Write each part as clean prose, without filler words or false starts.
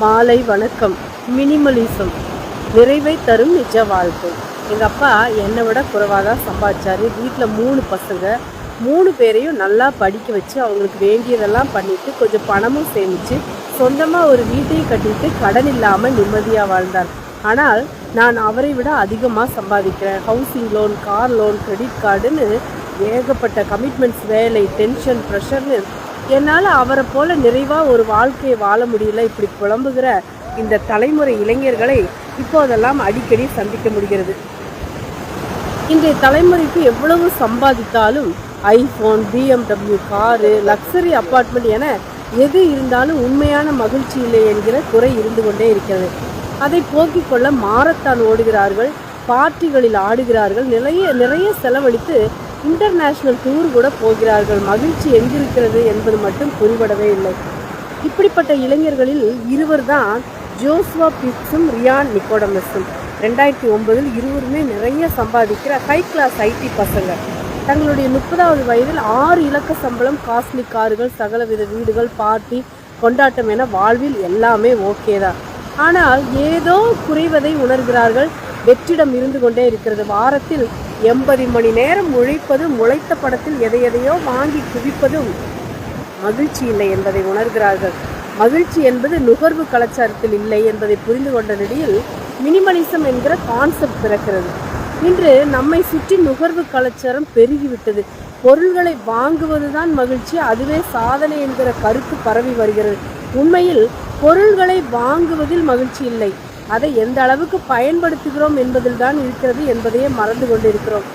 மாலை வணக்கம். மினிமலிசம் நிறைவை தரும் நிஜ வாழ்க்கை. எங்கள் அப்பா என்னை விட குறைவாக தான் சம்பாதிச்சார். வீட்டில் 3 பசங்க, 3 பேரையும் நல்லா படிக்க வச்சு அவங்களுக்கு வேண்டியதெல்லாம் பண்ணிவிட்டு கொஞ்சம் பணமும் சேமித்து சொந்தமாக ஒரு வீட்டையும் கட்டிட்டு கடன் இல்லாமல் நிம்மதியாக வாழ்ந்தார். ஆனால் நான் அவரை விட அதிகமாக சம்பாதிக்கிறேன். Housing loan, car loan, credit கார்டுன்னு ஏகப்பட்ட கமிட்மெண்ட்ஸ், வேலை, டென்ஷன், ப்ரெஷர்னு என்னால் அவரை போல் நிறைவாக ஒரு வாழ்க்கையை வாழ முடியல. இப்படி புலம்புகிற இந்த தலைமுறை இளைஞர்களை இப்போதெல்லாம் அடிக்கடி சந்திக்க முடிகிறது. இன்றைய தலைமுறைக்கு எவ்வளவு சம்பாதித்தாலும் iPhone, BMW car, luxury apartment என எது இருந்தாலும் உண்மையான மகிழ்ச்சி இல்லை என்கிற குறை இருந்து கொண்டே இருக்கிறது. அதை போக்கிக் கொள்ள மாரத்தான் ஓடுகிறார்கள், பார்ட்டிகளில் ஆடுகிறார்கள், நிறைய செலவழித்து இன்டர்நேஷ்னல் டூர் கூட போகிறார்கள். மகிழ்ச்சி எங்கிருக்கிறது என்பது மட்டும் புரிபடவே இல்லை. இப்படிப்பட்ட இளைஞர்களில் இருவர் தான் ஜோசுவா பிட்ஸும் ரியான் நிக்கோடமஸும். 2009 இருவருமே நிறைய சம்பாதிக்கிற ஹை கிளாஸ் ஐடி பசங்க. தங்களுடைய 30வது வயதில் 6 இலக்க சம்பளம், காஸ்ட்லி கார்கள், சகலவித வீடுகள், பார்ட்டி, கொண்டாட்டம் என வாழ்வில் எல்லாமே ஓகே தான். ஆனால் ஏதோ குறைவதை உணர்கிறார்கள். வெற்றிடம் இருந்து கொண்டே இருக்கிறது. வாரத்தில் 80 மணி நேரம் உழைப்பதும், உழைத்த படத்தில் எதையோ வாங்கி குவிப்பதும் மகிழ்ச்சி இல்லை என்பதை உணர்கிறார்கள். மகிழ்ச்சி என்பது நுகர்வு கலாச்சாரத்தில் இல்லை என்பதை புரிந்து கொண்ட நிலையில் மினிமலிசம் என்கிற கான்செப்ட் பிறக்கிறது. இன்று நம்மை சுற்றி நுகர்வு கலாச்சாரம் பெருகிவிட்டது. பொருள்களை வாங்குவதுதான் மகிழ்ச்சி, அதுவே சாதனை என்கிற கருத்து பரவி வருகிறது. உண்மையில் பொருள்களை வாங்குவதில் மகிழ்ச்சி இல்லை, அதை எந்த அளவுக்கு பயன்படுத்துகிறோம் என்பதில் தான் இருக்கிறது என்பதையே மறந்து கொண்டிருக்கிறோம்.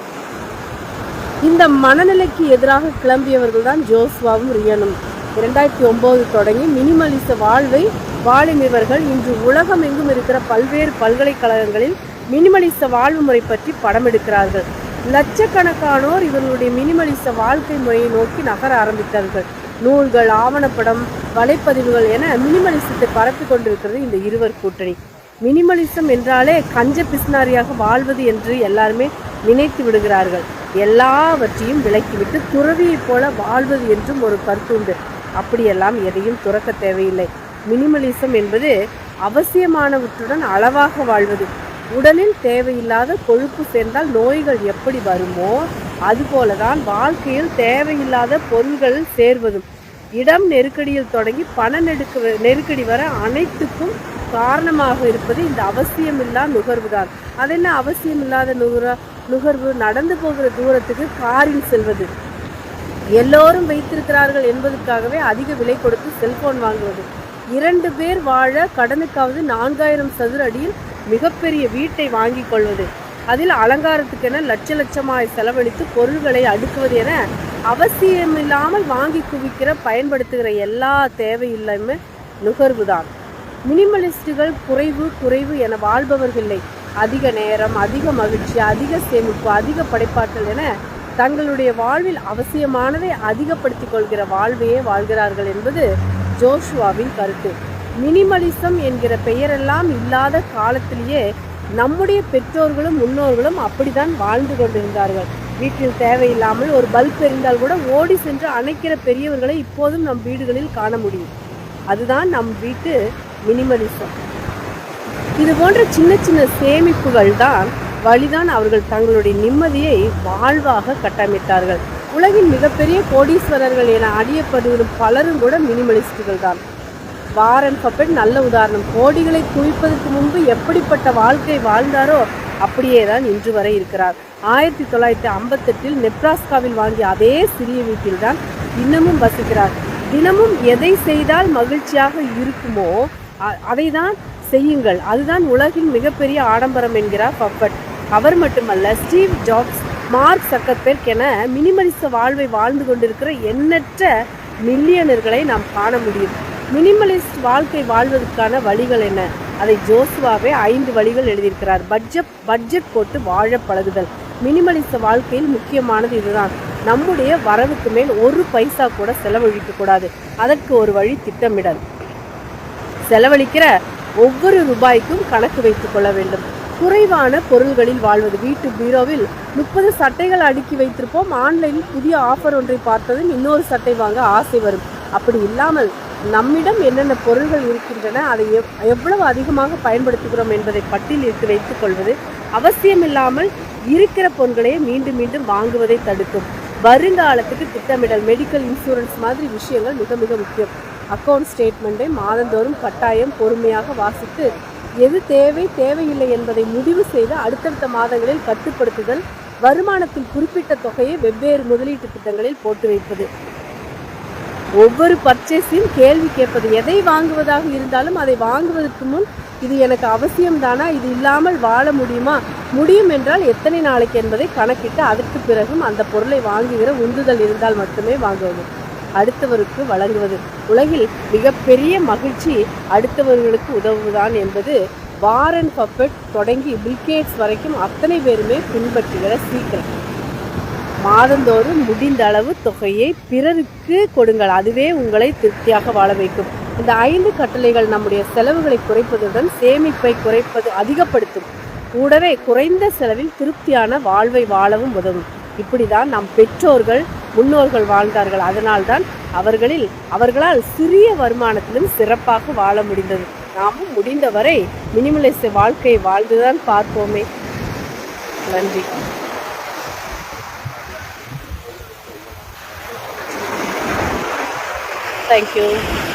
இந்த மனநிலைக்கு எதிராக கிளம்பியவர்கள் தான் ஜோசுவாவும் ரியானும். 2009 தொடங்கி மினிமலிச வாழ்வை வாழும் இவர்கள் இன்று உலகம் எங்கும் இருக்கிற பல்வேறு பல்கலைக்கழகங்களில் மினிமலிச வாழ்வு முறை பற்றி படம் எடுக்கிறார்கள். லட்சக்கணக்கானோர் இவர்களுடைய மினிமலிச வாழ்க்கை முறையை நோக்கி நகர ஆரம்பித்தார்கள். நூல்கள், ஆவணப்படம், வலைப்பதிவுகள் என மினிமலிசத்தை பரப்பி கொண்டிருக்கிறது இந்த இருவர் கூட்டணி. மினிமலிசம் என்றாலே கஞ்ச பிஸ்னாரியாக வாழ்வது என்று எல்லாருமே நினைத்து விடுகிறார்கள். எல்லாவற்றையும் விலக்கிவிட்டு துறவியைப் போல வாழ்வது என்றும் ஒரு கருத்து உண்டு. அப்படியெல்லாம் எதையும் துறக்க தேவையில்லை. மினிமலிசம் என்பது அவசியமானவற்றுடன் அளவாக வாழ்வது. உடலில் தேவையில்லாத கொழுப்பு சேர்ந்தால் நோய்கள் எப்படி வருமோ அதுபோலதான் வாழ்க்கையில் தேவையில்லாத பொருள்கள் சேர்வதும். இடம் நெருக்கடியில் தொடங்கி பண நெருக்கடி வர அனைத்துக்கும் காரணமாக இருப்பது இந்த அவசியமில்லா நுகர்வு தான். அது என்ன அவசியமில்லாத நுகர்வு? நடந்து போகிற தூரத்துக்கு காரில் செல்வது, எல்லோரும் வைத்திருக்கிறார்கள் என்பதற்காகவே அதிக விலை கொடுத்து செல்போன் வாங்குவது, 2 பேர் வாழ கடனுக்காவது 4000 சதுர அடியில் மிகப்பெரிய வீட்டை வாங்கி கொள்வது, அதில் அலங்காரத்துக்கென லட்சமாய் செலவழித்து பொருள்களை அடுக்குவது என அவசியமில்லாமல் வாங்கி குவிக்கிற பயன்படுத்துகிற எல்லா தேவையில்லாம நுகர்வு தான். மினிமலிஸ்டுகள் குறைவு என வாழ்பவர்களை அதிக நேரம், அதிக மகிழ்ச்சி, அதிக சேமிப்பு, அதிக படைப்பாற்றல் என தங்களுடைய வாழ்வில் அவசியமானதை அதிகப்படுத்திக் கொள்கிற வாழ்வையே வாழ்கிறார்கள் என்பது ஜோஷுவாவின் கருத்து. மினிமலிசம் என்கிற பெயரெல்லாம் இல்லாத காலத்திலேயே நம்முடைய பெற்றோர்களும் முன்னோர்களும் அப்படித்தான் வாழ்ந்து கொண்டிருந்தார்கள். வீட்டில் தேவையில்லாமல் ஒரு பல்ப் எரிந்தால் கூட ஓடி சென்று அணைக்கிற பெரியவர்களை இப்போதும் நம் வீடுகளில் காண முடியும். அதுதான் நம் வீட்டு மினிமலிசம். இது போன்ற சின்ன சேமிப்புகள் தான் வழிதான் அவர்கள் தங்களுடைய நிம்மதியை வாழ்வாக கட்டமைத்தார்கள். உலகின் மிகப்பெரிய கோடீஸ்வரர்கள் என அறியப்படுவதும் பலரும் கூட மினிமலிஸ்டுகள் தான். வாரன் பஃபெட் நல்ல உதாரணம். கோடிகளை குவிப்பதற்கு முன்பு எப்படிப்பட்ட வாழ்க்கை வாழ்ந்தாரோ அப்படியே தான் இன்று வரை இருக்கிறார். 1958 நெப்ராஸ்காவில் வாங்கிய அதே சிறிய வீட்டில் தான் இன்னமும் வசிக்கிறார். தினமும் எதை செய்தால் மகிழ்ச்சியாக இருக்குமோ அதை தான் செய்யுங்கள், அதுதான் உலகின் மிகப்பெரிய ஆடம்பரம் என்கிறார் பஃபெட். அவர் மட்டுமல்ல, ஸ்டீவ் ஜாப்ஸ், மார்க் சக்கர்பெர்க் என மினிமலிச வாழ்வை வாழ்ந்து கொண்டிருக்கிற எண்ணற்ற மில்லியனர்களை நாம் காண முடியும். மினிமலிஸ்ட் வாழ்க்கை வாழ்வதற்கான வழிகள் என்ன? அதை ஜோசுவாவே 5 வழிகள் எழுதியிருக்கிறார். பட்ஜெட் போட்டு வாழ பழகுதல். மினிமலிச வாழ்க்கையில் முக்கியமானது இதுதான். நம்முடைய வரவுக்கு மேல் 1 பைசா கூட செலவழிக்க கூடாது. அதற்கு ஒரு வழி திட்டமிடல். செலவழிக்கிற ஒவ்வொரு ரூபாய்க்கும் கணக்கு வைத்துக் கொள்ள வேண்டும். குறைவான பொருள்களில் வாழ்வது. வீட்டு பீரோவில் 30 சட்டைகள் அடுக்கி வைத்திருப்போம். ஆன்லைனில் புதிய ஆஃபர் ஒன்றை பார்த்ததும் இன்னொரு சட்டை வாங்க ஆசை வரும். அப்படி இல்லாமல் நம்மிடம் என்னென்ன பொருள்கள் இருக்கின்றன, அதை எவ்வளவு அதிகமாக பயன்படுத்துகிறோம் என்பதை பட்டியலிட்டு வைத்துக் கொள்வது அவசியமில்லாமல் இருக்கிற பொருட்களையே மீண்டும் மீண்டும் வாங்குவதை தடுக்கும். வருங்காலத்துக்கு திட்டமிடல், மெடிக்கல் இன்சூரன்ஸ் மாதிரி விஷயங்கள் மிக மிக முக்கியம். அக்கவுண்ட் ஸ்டேட்மெண்ட்டை மாதந்தோறும் கட்டாயம் பொறுமையாக வாசித்து எது தேவை தேவையில்லை என்பதை முடிவு செய்து அடுத்தடுத்த மாதங்களில் கட்டுப்படுத்துதல். வருமானத்தில் குறிப்பிட்ட தொகையை வெவ்வேறு முதலீட்டு திட்டங்களில் போட்டு வைப்பது. ஒவ்வொரு பர்ச்சேஸையும் கேள்வி கேட்பது. எதை வாங்குவதாக இருந்தாலும் அதை வாங்குவதற்கு முன் இது எனக்கு அவசியம்தானா, இது இல்லாமல் வாழ முடியுமா, முடியும் என்றால் எத்தனை நாளைக்கு என்பதை கணக்கிட்டு அதற்கு பிறகும் அந்த பொருளை வாங்குகிற உந்துதல் இருந்தால் மட்டுமே வாங்குவது. அடுத்தவருக்கு வழங்குவது. உலகில் மிகப்பெரிய மகிழ்ச்சி அடுத்தவர்களுக்கு உதவுவதுதான் என்பது வாரன் பஃபெட் தொடங்கி பில்கேட்ஸ் வரைக்கும் அத்தனை பேருமே பின்பற்றுகிற சீக்கிரம். மாதந்தோறும் முடிந்த அளவு தொகையை பிறருக்கு கொடுங்கள், அதுவே உங்களை திருப்தியாக வாழ வைக்கும். இந்த 5 கட்டளைகள் நம்முடைய செலவுகளை குறைப்பதுடன் சேமிப்பை அதிகப்படுத்தும். கூடவே குறைந்த செலவில் திருப்தியான வாழ்வை வாழவும் உதவும். இப்படிதான் நம் பெற்றோர்கள் முன்னோர்கள் வாழ்ந்தார்கள். அதனால்தான் அவர்களால் சிறிய வருமானத்திலும் சிறப்பாக வாழ முடிந்தது. நாமும் முடிந்தவரை மினிமலிஸ்ட் வாழ்க்கையை வாழ்ந்துதான் பார்ப்போமே. நன்றி. Thank you.